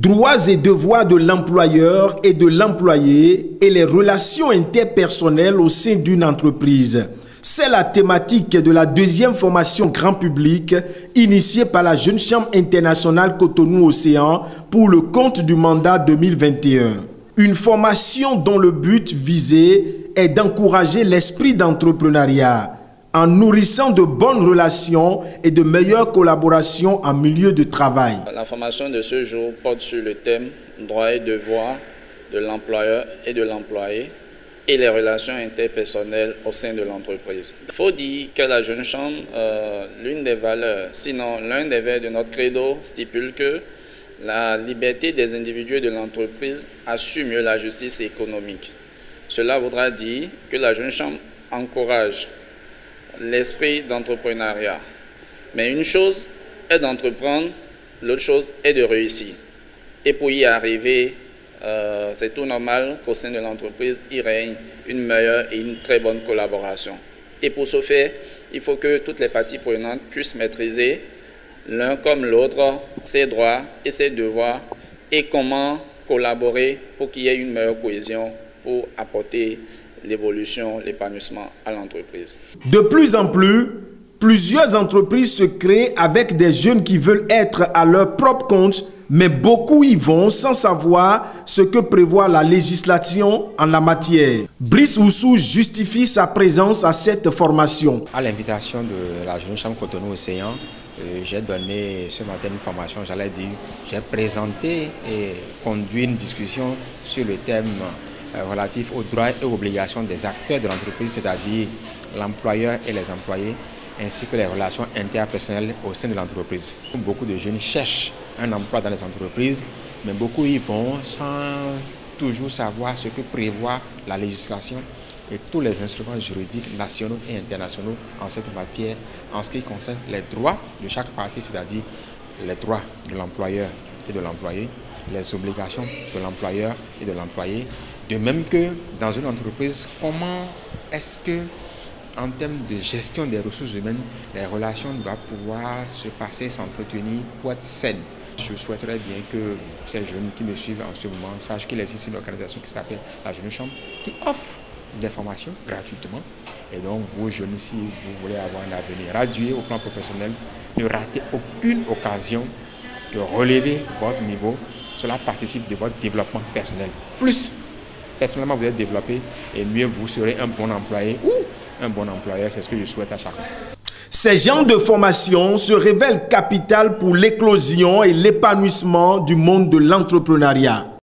Droits et devoirs de l'employeur et de l'employé et les relations interpersonnelles au sein d'une entreprise. C'est la thématique de la deuxième formation grand public initiée par la Jeune Chambre internationale Cotonou-Océan pour le compte du mandat 2021. Une formation dont le but visé est d'encourager l'esprit d'entrepreneuriat en nourrissant de bonnes relations et de meilleures collaborations en milieu de travail. La formation de ce jour porte sur le thème droits et devoirs de l'employeur et de l'employé et les relations interpersonnelles au sein de l'entreprise. Il faut dire que la Jeune Chambre, l'une des valeurs, sinon l'un des vers de notre credo stipule que la liberté des individus et de l'entreprise assure mieux la justice économique. Cela voudra dire que la Jeune Chambre encourage l'esprit d'entrepreneuriat. Mais une chose est d'entreprendre, l'autre chose est de réussir. Et pour y arriver, c'est tout normal qu'au sein de l'entreprise, il règne une meilleure et une très bonne collaboration. Et pour ce faire, il faut que toutes les parties prenantes puissent maîtriser l'un comme l'autre ses droits et ses devoirs et comment collaborer pour qu'il y ait une meilleure cohésion pour apporter l'évolution, l'épanouissement à l'entreprise. De plus en plus, plusieurs entreprises se créent avec des jeunes qui veulent être à leur propre compte, mais beaucoup y vont sans savoir ce que prévoit la législation en la matière. Brice Oussou justifie sa présence à cette formation. À l'invitation de la Jeune Chambre Cotonou-Océan, j'ai donné ce matin une formation, j'allais dire, j'ai présenté et conduit une discussion sur le thème relatif aux droits et aux obligations des acteurs de l'entreprise, c'est-à-dire l'employeur et les employés, ainsi que les relations interpersonnelles au sein de l'entreprise. Beaucoup de jeunes cherchent un emploi dans les entreprises, mais beaucoup y vont sans toujours savoir ce que prévoit la législation et tous les instruments juridiques nationaux et internationaux en cette matière, en ce qui concerne les droits de chaque partie, c'est-à-dire les droits de l'employeur et de l'employé, les obligations de l'employeur et de l'employé. De même que dans une entreprise, comment est-ce que, en termes de gestion des ressources humaines, les relations doivent pouvoir se passer, s'entretenir pour être saines. Je souhaiterais bien que ces jeunes qui me suivent en ce moment sachent qu'il existe une organisation qui s'appelle la Jeune Chambre qui offre des formations gratuitement. Et donc, vous jeunes, si vous voulez avoir un avenir radieux au plan professionnel, ne ratez aucune occasion de relever votre niveau. Cela participe de votre développement personnel. Plus personnellement vous êtes développé, et mieux vous serez un bon employé ou un bon employeur. C'est ce que je souhaite à chacun. Ces genres de formations se révèlent capitales pour l'éclosion et l'épanouissement du monde de l'entrepreneuriat.